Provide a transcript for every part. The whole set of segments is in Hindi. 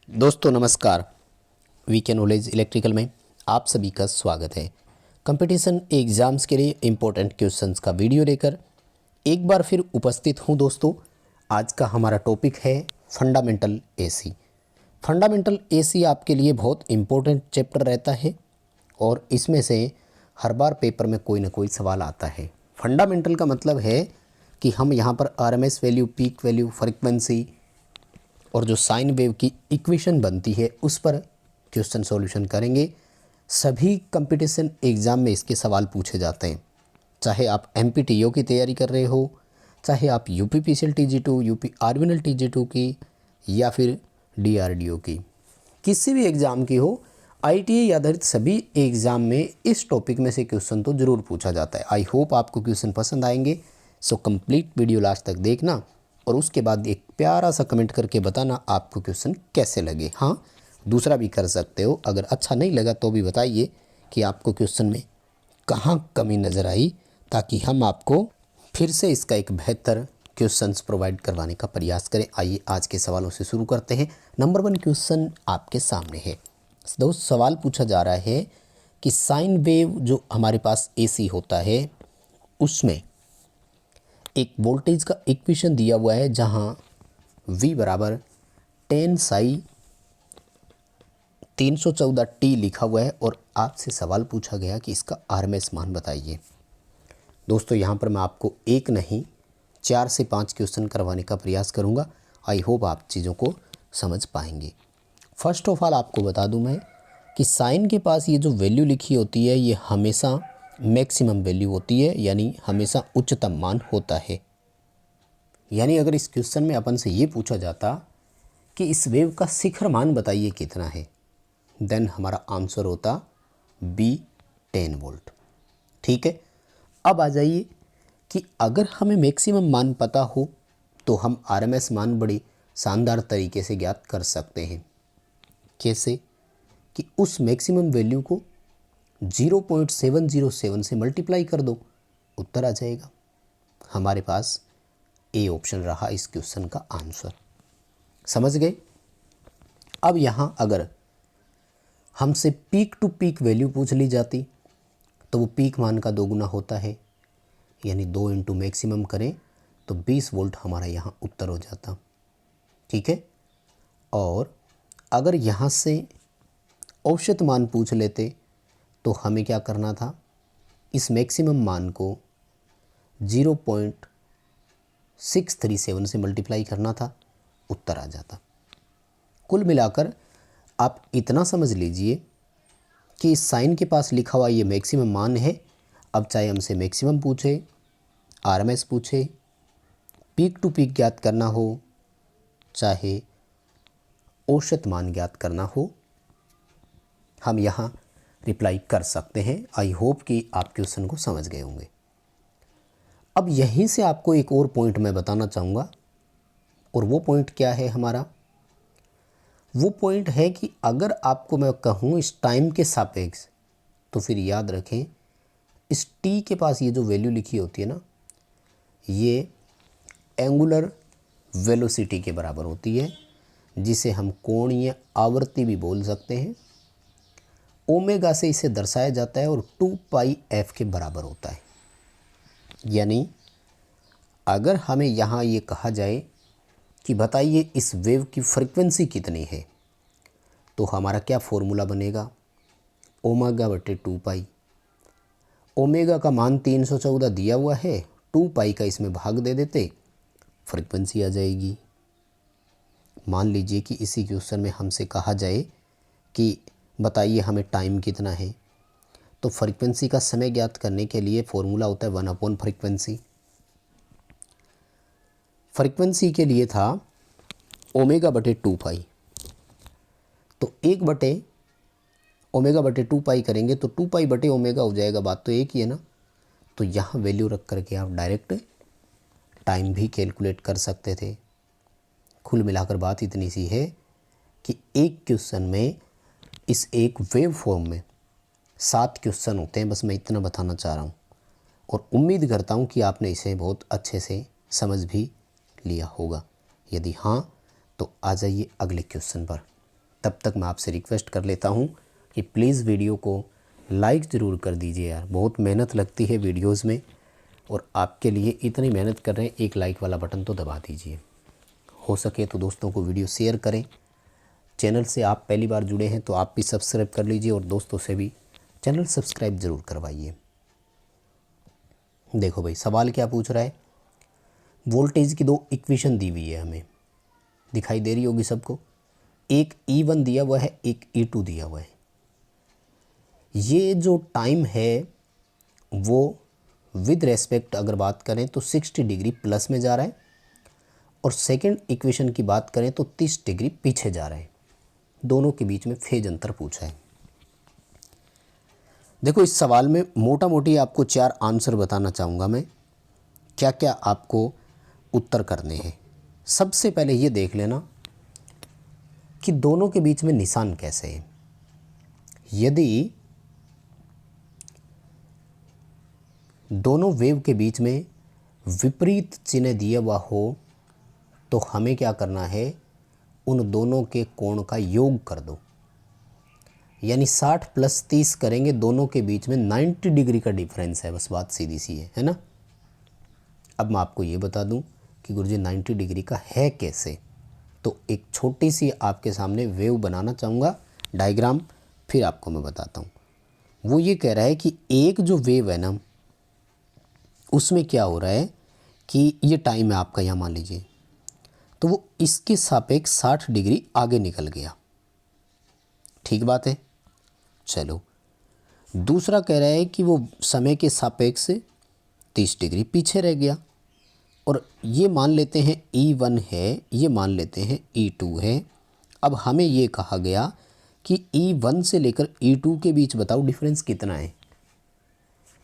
दोस्तों नमस्कार। वीके नॉलेज इलेक्ट्रिकल में आप सभी का स्वागत है। कंपटीशन एग्ज़ाम्स के लिए इम्पोर्टेंट क्वेश्चंस का वीडियो लेकर एक बार फिर उपस्थित हूं। दोस्तों आज का हमारा टॉपिक है फंडामेंटल एसी। फंडामेंटल एसी आपके लिए बहुत इम्पोर्टेंट चैप्टर रहता है और इसमें से हर बार पेपर में कोई ना कोई सवाल आता है। फंडामेंटल का मतलब है कि हम यहाँ पर RMS value, peak value, frequency और जो साइन वेव की इक्वेशन बनती है उस पर क्वेश्चन सॉल्यूशन करेंगे। सभी कंपटीशन एग्ज़ाम में इसके सवाल पूछे जाते हैं, चाहे आप एमपीटीओ की तैयारी कर रहे हो, चाहे आप यूपीपीसीएल टीजी2, यूपी आरवीएनएल टीजी2 की या फिर डीआरडीओ की, किसी भी एग्ज़ाम की हो, आईटीआई आधारित सभी एग्ज़ाम में इस टॉपिक में से क्वेश्चन तो ज़रूर पूछा जाता है। आई होप आपको क्वेश्चन पसंद आएंगे। सो कंप्लीट वीडियो लास्ट तक देखना और उसके बाद एक प्यारा सा कमेंट करके बताना आपको क्वेश्चन कैसे लगे। हाँ, दूसरा भी कर सकते हो, अगर अच्छा नहीं लगा तो भी बताइए कि आपको क्वेश्चन में कहाँ कमी नज़र आई, ताकि हम आपको फिर से इसका एक बेहतर क्वेश्चंस प्रोवाइड करवाने का प्रयास करें। आइए आज के सवालों से शुरू करते हैं। नंबर 1 क्वेश्चन आपके सामने है। दोस्त सवाल पूछा जा रहा है कि साइन वेव जो हमारे पास एसी होता है उसमें एक वोल्टेज का इक्वेशन दिया हुआ है जहां V बराबर 10 साई 314T लिखा हुआ है और आपसे सवाल पूछा गया कि इसका आरएमएस मान बताइए। दोस्तों यहाँ पर मैं आपको एक नहीं 4 से 5 क्वेश्चन करवाने का प्रयास करूँगा। आई होप आप चीज़ों को समझ पाएंगे। फर्स्ट ऑफ ऑल आपको बता दूं मैं कि साइन के पास ये जो वैल्यू लिखी होती है ये हमेशा मैक्सिमम वैल्यू होती है, यानी हमेशा उच्चतम मान होता है। यानी अगर इस क्वेश्चन में अपन से ये पूछा जाता कि इस वेव का शिखर मान बताइए कितना है, देन हमारा आंसर होता बी 10 वोल्ट। ठीक है, अब आ जाइए कि अगर हमें मैक्सिमम मान पता हो तो हम आरएमएस मान बड़े शानदार तरीके से ज्ञात कर सकते हैं। कैसे? कि उस मैक्सिमम वैल्यू को 0.707 से मल्टीप्लाई कर दो, उत्तर आ जाएगा। हमारे पास ए ऑप्शन रहा इस क्वेश्चन का आंसर। समझ गए? अब यहाँ अगर हमसे पीक टू पीक वैल्यू पूछ ली जाती तो वो पीक मान का 2 गुना होता है, यानी 2 इंटू मैक्सिमम करें तो 20 वोल्ट हमारा यहाँ उत्तर हो जाता। ठीक है, और अगर यहाँ से औसत मान पूछ लेते तो हमें क्या करना था, इस मैक्सिमम मान को 0.637 से मल्टीप्लाई करना था, उत्तर आ जाता। कुल मिलाकर आप इतना समझ लीजिए कि इस साइन के पास लिखा हुआ ये मैक्सिमम मान है। अब चाहे हमसे मैक्सिमम पूछे, आरएमएस पूछे, पीक टू पीक ज्ञात करना हो, चाहे औसत मान ज्ञात करना हो, हम यहाँ रिप्लाई कर सकते हैं। आई होप कि आप क्वेश्चन को समझ गए होंगे। अब यहीं से आपको एक और पॉइंट मैं बताना चाहूँगा, और वो पॉइंट क्या है हमारा? वो पॉइंट है कि अगर आपको मैं कहूँ इस टाइम के सापेक्ष, तो फिर याद रखें इस टी के पास ये जो वैल्यू लिखी होती है ना, ये एंगुलर वेलोसिटी के बराबर होती है, जिसे हम कोणीय आवृत्ति भी बोल सकते हैं। ओमेगा से इसे दर्शाया जाता है और 2πf के बराबर होता है। यानी अगर हमें यहाँ ये कहा जाए कि बताइए इस वेव की फ्रीक्वेंसी कितनी है, तो हमारा क्या फॉर्मूला बनेगा? ओमेगा बटे 2π। ओमेगा का मान 314 दिया हुआ है, 2π का इसमें भाग दे देते, फ्रीक्वेंसी आ जाएगी। मान लीजिए कि इसी क्वेश्चन में हमसे कहा जाए कि बताइए हमें टाइम कितना है, तो फ्रीक्वेंसी का समय ज्ञात करने के लिए फॉर्मूला होता है 1 फ्रीक्वेंसी। फ्रीक्वेंसी के लिए था ओमेगा बटे 2π, तो 1 बटे ओमेगा बटे 2π करेंगे तो 2π बटे ओमेगा हो जाएगा। बात तो एक ही है ना। तो यहाँ वैल्यू रख करके आप डायरेक्ट टाइम भी कैलकुलेट कर सकते थे। कुल मिलाकर बात इतनी सी है कि एक क्वेश्चन में इस एक वेव फॉर्म में 7 क्वेश्चन होते हैं। बस मैं इतना बताना चाह रहा हूँ और उम्मीद करता हूँ कि आपने इसे बहुत अच्छे से समझ भी लिया होगा। यदि हाँ, तो आ जाइए अगले क्वेश्चन पर। तब तक मैं आपसे रिक्वेस्ट कर लेता हूँ कि प्लीज़ वीडियो को लाइक ज़रूर कर दीजिए यार, बहुत मेहनत लगती है वीडियोस में और आपके लिए इतनी मेहनत कर रहे हैं, एक लाइक वाला बटन तो दबा दीजिए। हो सके तो दोस्तों को वीडियो शेयर करें। चैनल से आप पहली बार जुड़े हैं तो आप भी सब्सक्राइब कर लीजिए और दोस्तों से भी चैनल सब्सक्राइब ज़रूर करवाइए। देखो भाई सवाल क्या पूछ रहा है, वोल्टेज की दो इक्वेशन दी हुई है, हमें दिखाई दे रही होगी सबको। एक E1 दिया हुआ है, एक E2 दिया हुआ है। ये जो टाइम है वो विद रेस्पेक्ट अगर बात करें तो 60 डिग्री प्लस में जा रहा है और सेकंड इक्वेशन की बात करें तो 30 डिग्री पीछे जा रहा है। दोनों के बीच में फेज अंतर पूछा है। देखो इस सवाल में मोटा मोटी आपको 4 आंसर बताना चाहूँगा मैं, क्या क्या आपको उत्तर करने हैं। सबसे पहले ये देख लेना कि दोनों के बीच में निशान कैसे है। यदि दोनों वेव के बीच में विपरीत चिन्ह दिया हुआ हो तो हमें क्या करना है, उन दोनों के कोण का योग कर दो, यानी 60 + 30 करेंगे, दोनों के बीच में 90 डिग्री का डिफरेंस है। बस बात सीधी सी है ना। अब मैं आपको ये बता दूं कि गुरुजी 90 डिग्री का है कैसे, तो एक छोटी सी आपके सामने वेव बनाना चाहूँगा डायग्राम, फिर आपको मैं बताता हूँ। वो ये कह रहा है कि एक जो वेव है ना उसमें क्या हो रहा है कि ये टाइम है आपका, यहाँ मान लीजिए, तो वो इसके सापेक्ष 60 डिग्री आगे निकल गया। ठीक बात है। चलो दूसरा कह रहा है कि वो समय के सापेक्ष 30 डिग्री पीछे रह गया। और ये मान लेते हैं E1 है, ये मान लेते हैं E2 है। अब हमें ये कहा गया कि E1 से लेकर E2 के बीच बताओ डिफरेंस कितना है।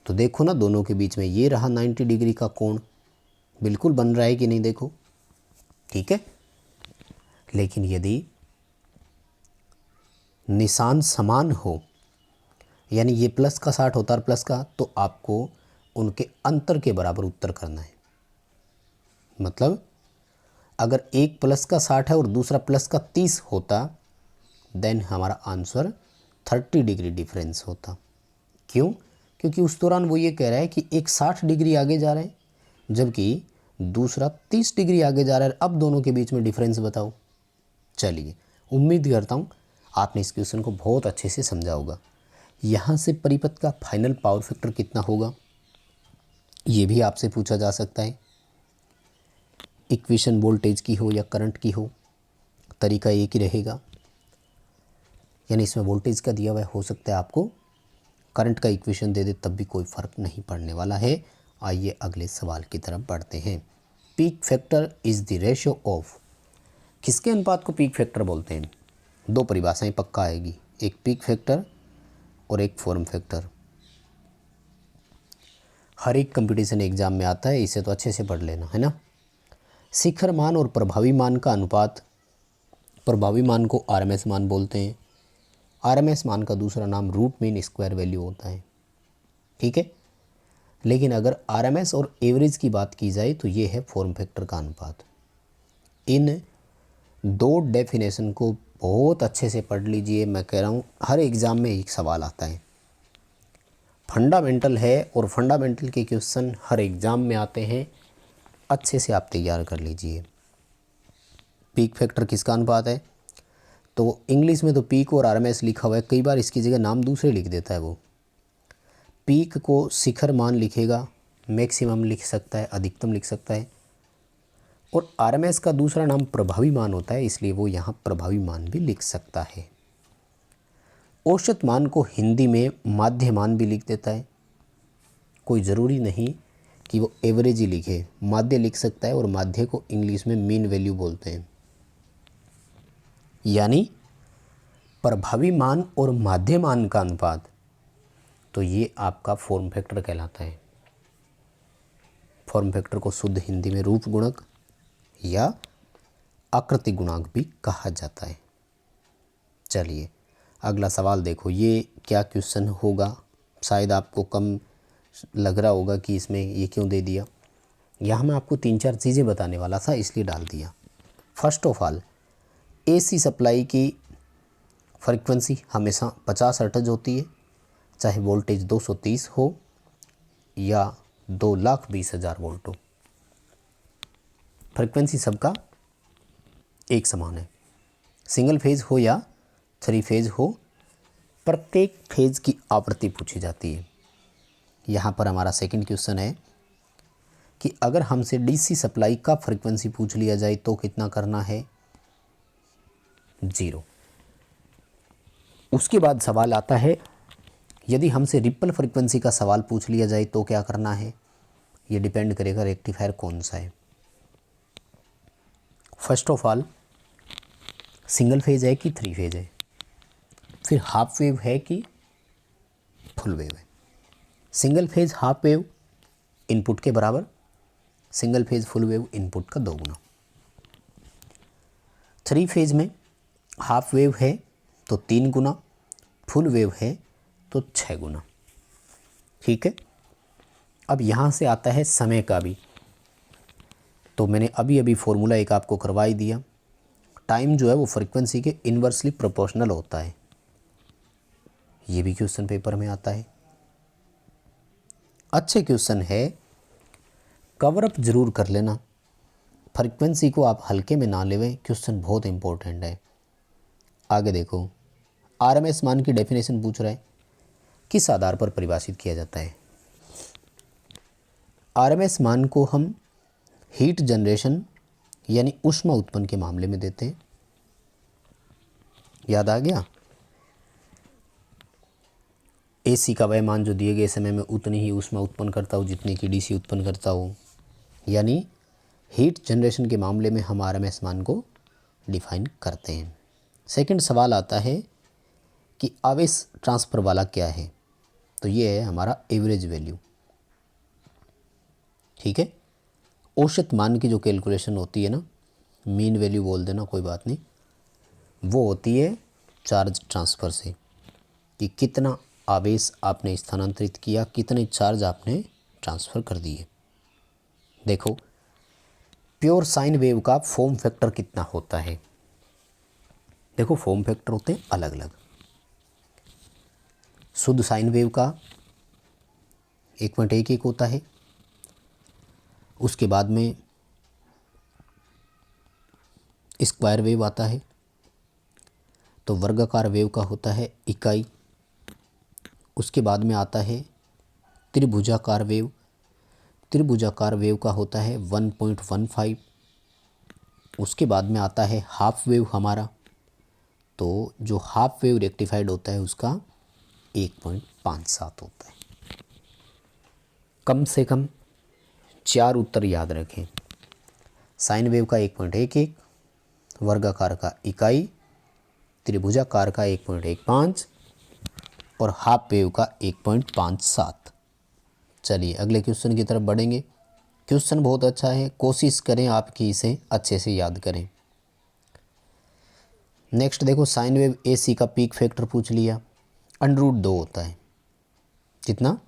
तो देखो ना दोनों के बीच में ये रहा 90 डिग्री का कोण, बिल्कुल बन रहा है कि नहीं, देखो ठीक है। लेकिन यदि निशान समान हो, यानी ये प्लस का 60 होता है प्लस का, तो आपको उनके अंतर के बराबर उत्तर करना है। मतलब अगर एक प्लस का 60 है और दूसरा प्लस का 30 होता, देन हमारा आंसर 30 डिग्री डिफरेंस होता। क्यों? क्योंकि उस दौरान वो ये कह रहा है कि एक 60 डिग्री आगे जा रहा है जबकि दूसरा 30 डिग्री आगे जा रहा है। अब दोनों के बीच में डिफरेंस बताओ। चलिए, उम्मीद करता हूँ आपने इस क्वेश्चन को बहुत अच्छे से समझा होगा। यहाँ से परिपथ का फाइनल पावर फैक्टर कितना होगा ये भी आपसे पूछा जा सकता है। इक्वेशन वोल्टेज की हो या करंट की हो, तरीका एक ही रहेगा। यानी इसमें वोल्टेज का दिया हुआ हो सकता है आपको करंट का इक्वेशन दे दे, तब भी कोई फ़र्क नहीं पड़ने वाला है। आइए अगले सवाल की तरफ बढ़ते हैं। Peak factor is the ratio of, किसके अनुपात को पीक फैक्टर बोलते हैं? दो परिभाषाएं पक्का आएगी, एक पीक फैक्टर और एक फॉर्म फैक्टर। हर एक कंपटीशन एग्जाम में आता है, इसे तो अच्छे से पढ़ लेना है ना। शिखर मान और प्रभावी मान का अनुपात, प्रभावी मान को आरएमएस मान बोलते हैं। आरएमएस मान का दूसरा नाम रूट मीन स्क्वायर वैल्यू होता है, ठीक है। लेकिन अगर आरएमएस और एवरेज की बात की जाए तो ये है फॉर्म फैक्टर का अनुपात। इन दो डेफिनेशन को बहुत अच्छे से पढ़ लीजिए। मैं कह रहा हूँ हर एग्ज़ाम में एक सवाल आता है, फंडामेंटल है और फंडामेंटल के क्वेश्चन हर एग्ज़ाम में आते हैं, अच्छे से आप तैयार कर लीजिए। पीक फैक्टर किसका अनुपात है? तो इंग्लिश में तो पीक और आरएमएस लिखा हुआ है, कई बार इसकी जगह नाम दूसरे लिख देता है। वो पीक को शिखर मान लिखेगा, मैक्सिमम लिख सकता है, अधिकतम लिख सकता है। और आरएमएस का दूसरा नाम प्रभावी मान होता है, इसलिए वो यहाँ प्रभावी मान भी लिख सकता है। औसत मान को हिंदी में माध्य मान भी लिख देता है, कोई ज़रूरी नहीं कि वो एवरेज ही लिखे, माध्य लिख सकता है। और माध्य को इंग्लिश में मीन वैल्यू बोलते हैं। यानी प्रभावी मान और माध्य मान का अनुपात, तो ये आपका फॉर्म फैक्टर कहलाता है। फॉर्म फैक्टर को शुद्ध हिंदी में रूप गुणक या आकृति गुणांक भी कहा जाता है। चलिए अगला सवाल देखो, ये क्या क्वेश्चन होगा? शायद आपको कम लग रहा होगा कि इसमें ये क्यों दे दिया। यहाँ मैं आपको 3-4 चीज़ें बताने वाला था, इसलिए डाल दिया। First of all, AC supply की फ्रीक्वेंसी हमेशा 50 हर्ट्ज होती है, चाहे वोल्टेज 230 हो या 2,20,000 वोल्ट हो, फ्रीक्वेंसी सबका एक समान है। सिंगल फेज हो या 3 फेज हो, प्रत्येक फेज की आवृत्ति पूछी जाती है। यहाँ पर हमारा सेकंड क्वेश्चन है कि अगर हमसे डीसी सप्लाई का फ्रीक्वेंसी पूछ लिया जाए तो कितना करना है, 0। उसके बाद सवाल आता है यदि हमसे रिपल फ्रीक्वेंसी का सवाल पूछ लिया जाए तो क्या करना है। ये डिपेंड करेगा रेक्टिफायर कौन सा है। First of all single phase है कि 3 फेज है, फिर हाफ वेव है कि फुल वेव है। Single phase half wave input के बराबर, single phase full wave input का 2 गुना। 3 फेज में हाफ वेव है तो 3 गुना, फुल वेव है तो 6 गुना। ठीक है। अब यहाँ से आता है समय का भी, तो मैंने अभी अभी फॉर्मूला एक आपको करवा ही दिया। टाइम जो है वो फ्रीक्वेंसी के इन्वर्सली प्रोपोर्शनल होता है, ये भी क्वेश्चन पेपर में आता है। अच्छे क्वेश्चन है, कवर अप जरूर कर लेना, फ्रीक्वेंसी को आप हल्के में ना लेवें, क्वेश्चन बहुत इंपॉर्टेंट है। आगे देखो, आरएमएस मान की डेफिनेशन पूछ रहा है, किस आधार पर परिभाषित किया जाता है। आरएमएस मान को हम हीट जनरेशन यानी ऊष्मा उत्पन्न के मामले में देते हैं। याद आ गया, एसी का वह मान जो दिए गए समय में उतनी ही ऊष्मा उत्पन्न करता हो जितनी कि डीसी उत्पन्न करता हो, यानी हीट जनरेशन के मामले में हम आरएमएस मान को डिफाइन करते हैं। सेकंड सवाल आता है कि आवेश ट्रांसफर वाला क्या है, तो ये है हमारा एवरेज वैल्यू। ठीक है। औसत मान की जो कैलकुलेशन होती है ना, मीन वैल्यू बोल देना कोई बात नहीं, वो होती है चार्ज ट्रांसफ़र से, कि कितना आवेश आपने स्थानांतरित किया, कितने चार्ज आपने ट्रांसफ़र कर दिए। देखो, प्योर साइन वेव का फॉर्म फैक्टर कितना होता है। देखो, फॉर्म फैक्टर होते हैं अलग अलग। शुद्ध साइन वेव का 1.11 होता है, उसके बाद में स्क्वायर वेव आता है, तो वर्गाकार वेव का होता है इकाई। उसके बाद में आता है त्रिभुजाकार वेव, त्रिभुजाकार वेव का होता है 1.15। उसके बाद में आता है हाफ वेव हमारा, तो जो हाफ वेव रेक्टिफाइड होता है उसका 1.57 होता है। कम से कम 4 उत्तर याद रखें। साइन वेव का 1.11, वर्गाकार का इकाई, त्रिभुजाकार का 1.15 और हाफ वेव का 1.57। चलिए अगले क्वेश्चन की तरफ बढ़ेंगे। क्वेश्चन बहुत अच्छा है, कोशिश करें आपकी इसे अच्छे से याद करें। नेक्स्ट देखो, साइन वेव एसी का पीक फैक्टर पूछ लिया, √2 होता है। कितना?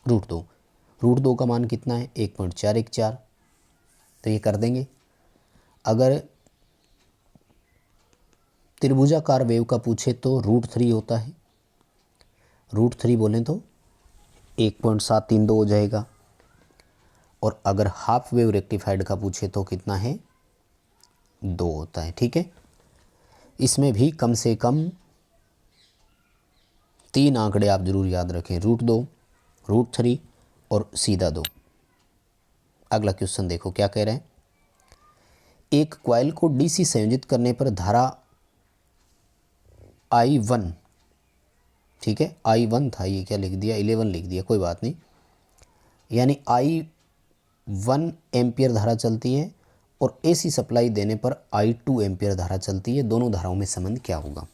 √2। √2 का मान कितना है? 1.414। तो ये कर देंगे। अगर त्रिभुजाकार वेव का पूछे तो √3 होता है, √3 बोलें तो 1.732 हो जाएगा। और अगर हाफ वेव रेक्टिफाइड का पूछे तो कितना है? 2 होता है। ठीक है। इसमें भी कम से कम 3 आंकड़े आप जरूर याद रखें, √2, √3 और सीधा 2। अगला क्वेश्चन देखो क्या कह रहे हैं। एक कॉइल को डीसी संयोजित करने पर धारा I1, ठीक है, I1 था, ये क्या लिख दिया, 11 लिख दिया, कोई बात नहीं, यानी I1 एम्पियर धारा चलती है और एसी सप्लाई देने पर I2 एम्पियर धारा चलती है। दोनों धाराओं में संबंध क्या होगा।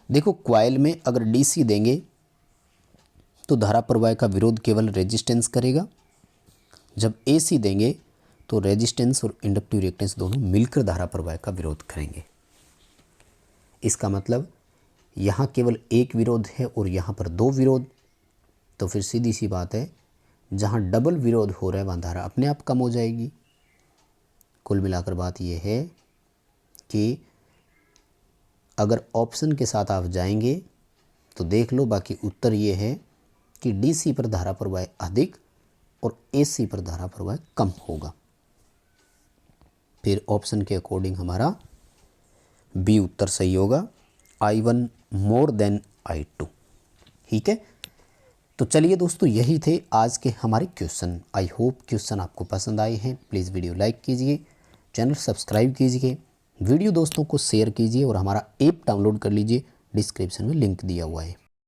देखो, कॉइल में अगर डीसी देंगे तो धारा प्रवाह का विरोध केवल रेजिस्टेंस करेगा, जब एसी देंगे तो रेजिस्टेंस और इंडक्टिव रिएक्टेंस दोनों मिलकर धारा प्रवाह का विरोध करेंगे। इसका मतलब यहाँ केवल एक विरोध है और यहाँ पर 2 विरोध, तो फिर सीधी सी बात है, जहाँ डबल विरोध हो रहा है वहाँ धारा अपने आप कम हो जाएगी। कुल मिलाकर बात यह है कि अगर ऑप्शन के साथ आप जाएंगे तो देख लो, बाकी उत्तर ये है कि डीसी पर धारा प्रवाह अधिक और एसी पर धारा प्रवाह कम होगा। फिर ऑप्शन के अकॉर्डिंग हमारा बी उत्तर सही होगा, I1 मोर देन I2। ठीक है, तो चलिए दोस्तों, यही थे आज के हमारे क्वेश्चन। आई होप क्वेश्चन आपको पसंद आए हैं। प्लीज़ वीडियो लाइक कीजिए, चैनल सब्सक्राइब कीजिए, वीडियो दोस्तों को शेयर कीजिए और हमारा ऐप डाउनलोड कर लीजिए, डिस्क्रिप्शन में लिंक दिया हुआ है।